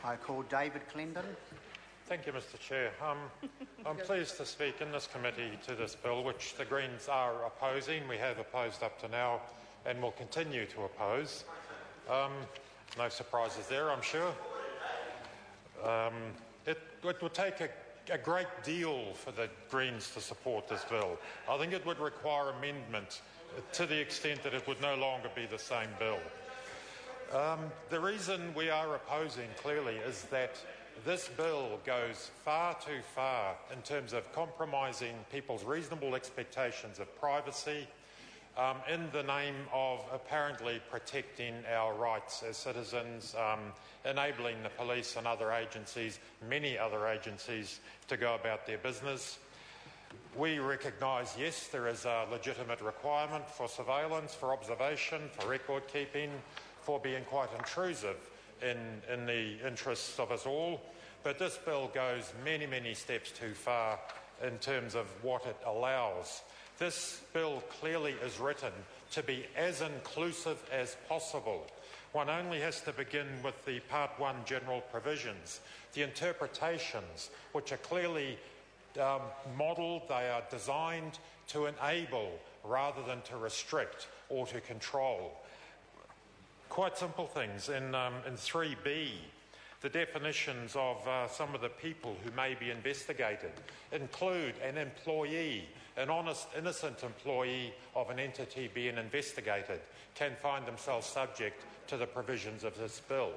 I call David Clendon. Thank you, Mr Chair. I'm pleased to speak in this committee to this bill, which the Greens are opposing. We have opposed up to now and will continue to oppose. No surprises there, I'm sure. It would take a great deal for the Greens to support this bill. I think it would require amendment to the extent that it would no longer be the same bill. The reason we are opposing, clearly, is that this bill goes far too far in terms of compromising people's reasonable expectations of privacy in the name of apparently protecting our rights as citizens, enabling the police and other agencies, many other agencies, to go about their business. We recognise, yes, there is a legitimate requirement for surveillance, for observation, for record keeping, for being quite intrusive in the interests of us all, but this bill goes many, many steps too far in terms of what it allows. This bill clearly is written to be as inclusive as possible. One only has to begin with the Part 1 general provisions, the interpretations, which are clearly modelled, they are designed to enable rather than to restrict or to control. Quite simple things. In 3B, the definitions of some of the people who may be investigated include an employee, an honest, innocent employee of an entity being investigated can find themselves subject to the provisions of this bill.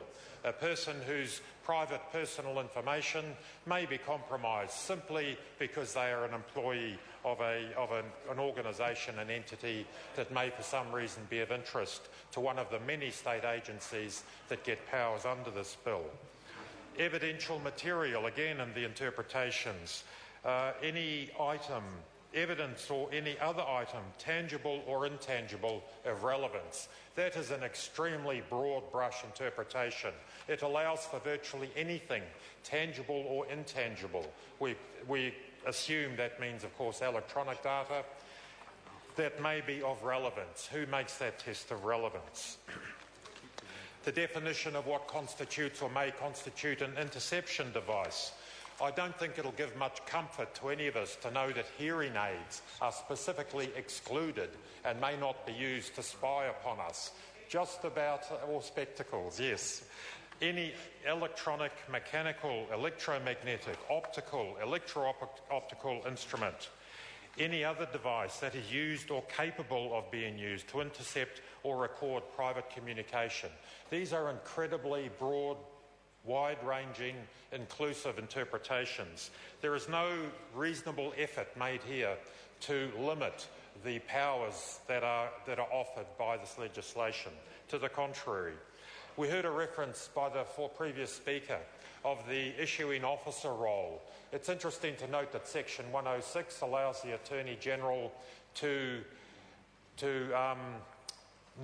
A person whose private personal information may be compromised simply because they are an employee of an organisation, an entity that may for some reason be of interest to one of the many state agencies that get powers under this bill. Evidential material, again in the interpretations, any item, evidence or any other item, tangible or intangible, of relevance. That is an extremely broad brush interpretation. It allows for virtually anything, tangible or intangible. We assume that means, of course, electronic data that may be of relevance. Who makes that test of relevance? The definition of what constitutes or may constitute an interception device. I don't think it'll give much comfort to any of us to know that hearing aids are specifically excluded and may not be used to spy upon us. Just about, or spectacles, yes. Any electronic, mechanical, electromagnetic, optical, electro-optical instrument. Any other device that is used or capable of being used to intercept or record private communication. These are incredibly broad, wide-ranging, inclusive interpretations. There is no reasonable effort made here to limit the powers that are offered by this legislation. To the contrary, we heard a reference by the previous speaker of the issuing officer role. It's interesting to note that Section 106 allows the Attorney-General to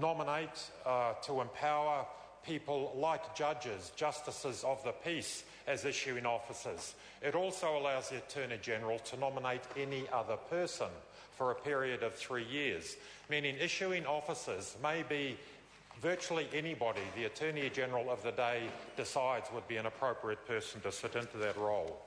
nominate, to empower people like judges, justices of the peace as issuing officers. It also allows the Attorney-General to nominate any other person for a period of 3 years, meaning issuing officers may be virtually anybody the Attorney-General of the day decides would be an appropriate person to sit into that role.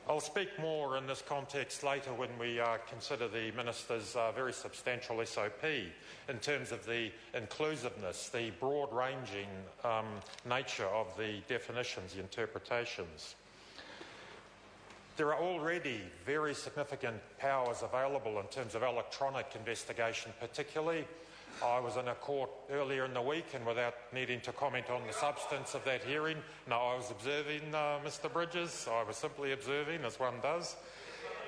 I'll speak more in this context later when we consider the Minister's very substantial SOP in terms of the inclusiveness, the broad-ranging nature of the definitions, the interpretations. There are already very significant powers available in terms of electronic investigation particularly. I was in a court earlier in the week, and without needing to comment on the substance of that hearing, no, I was observing Mr Bridges. I was simply observing, as one does.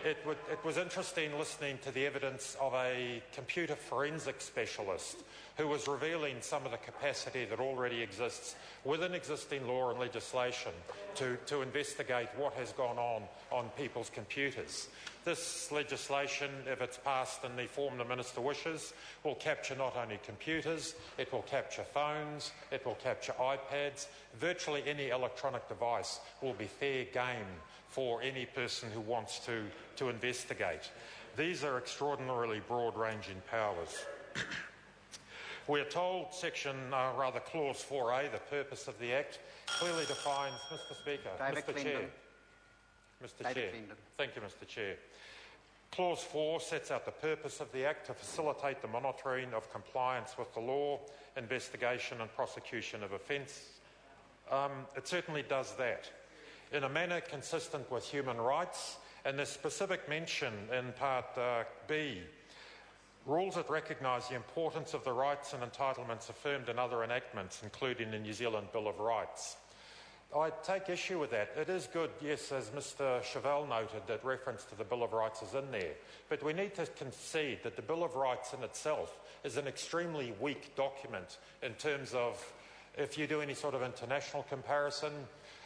It was interesting listening to the evidence of a computer forensic specialist who was revealing some of the capacity that already exists within existing law and legislation to investigate what has gone on people's computers. This legislation, if it's passed in the form the Minister wishes, will capture not only computers, it will capture phones, it will capture iPads. Virtually any electronic device will be fair game for any person who wants to investigate. These are extraordinarily broad-ranging powers. We're told Clause 4A, the purpose of the Act, clearly defines, Mr Speaker, Mr Chair. Mr Chair. Thank you, Mr Chair. Clause 4 sets out the purpose of the Act to facilitate the monitoring of compliance with the law, investigation and prosecution of offence. It certainly does that in a manner consistent with human rights, and there's specific mention in Part B, rules that recognise the importance of the rights and entitlements affirmed in other enactments, including the New Zealand Bill of Rights. I take issue with that. It is good, yes, as Mr Chevelle noted, that reference to the Bill of Rights is in there. But we need to concede that the Bill of Rights in itself is an extremely weak document in terms of, if you do any sort of international comparison,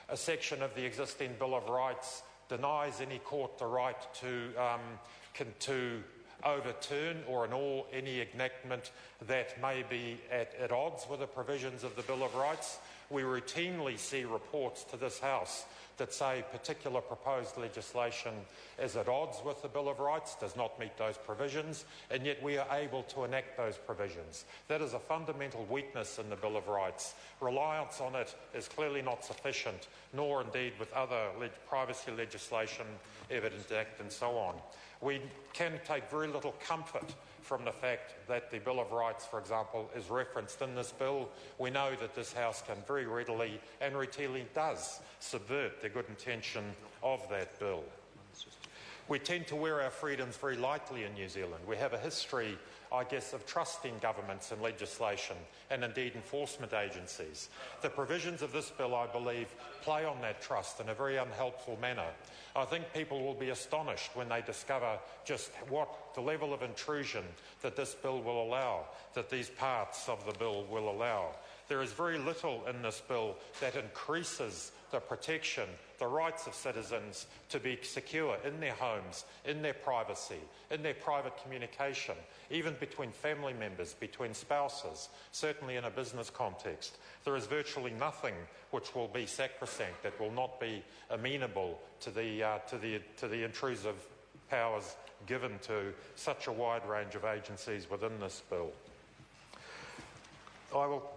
a section of the existing Bill of Rights denies any court the right to overturn or annul any enactment that may be at odds with the provisions of the Bill of Rights. We routinely see reports to this House that say particular proposed legislation is at odds with the Bill of Rights, does not meet those provisions, and yet we are able to enact those provisions. That is a fundamental weakness in the Bill of Rights. Reliance on it is clearly not sufficient, nor indeed with other privacy legislation, Evidence Act and so on. We can take very little comfort from the fact that the Bill of Rights, for example, is referenced in this bill. We know that this House can very readily and routinely does subvert the good intention of that bill. We tend to wear our freedoms very lightly in New Zealand. We have a history, I guess, of trusting governments and legislation and indeed enforcement agencies. The provisions of this bill, I believe, play on that trust in a very unhelpful manner. I think people will be astonished when they discover just what the level of intrusion that this bill will allow, that these parts of the bill will allow. There is very little in this bill that increases the protection, the rights of citizens to be secure in their homes, in their privacy, in their private communication, even between family members, between spouses, certainly in a business context. There is virtually nothing which will be sacrosanct, that will not be amenable to the intrusive powers given to such a wide range of agencies within this bill.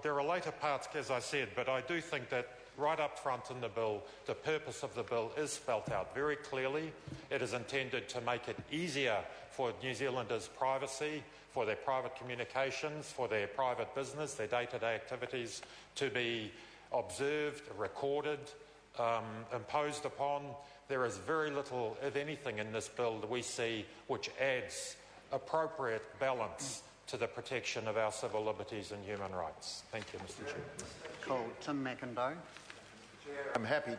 There are later parts, as I said, but I do think that right up front in the bill, the purpose of the bill is spelt out very clearly. It is intended to make it easier for New Zealanders' privacy, for their private communications, for their private business, their day-to-day activities to be observed, recorded, imposed upon. There is very little, if anything, in this bill that we see which adds appropriate balance to the protection of our civil liberties and human rights. Thank you, Mr Chair. Call Tim McIndoe. I'm happy to.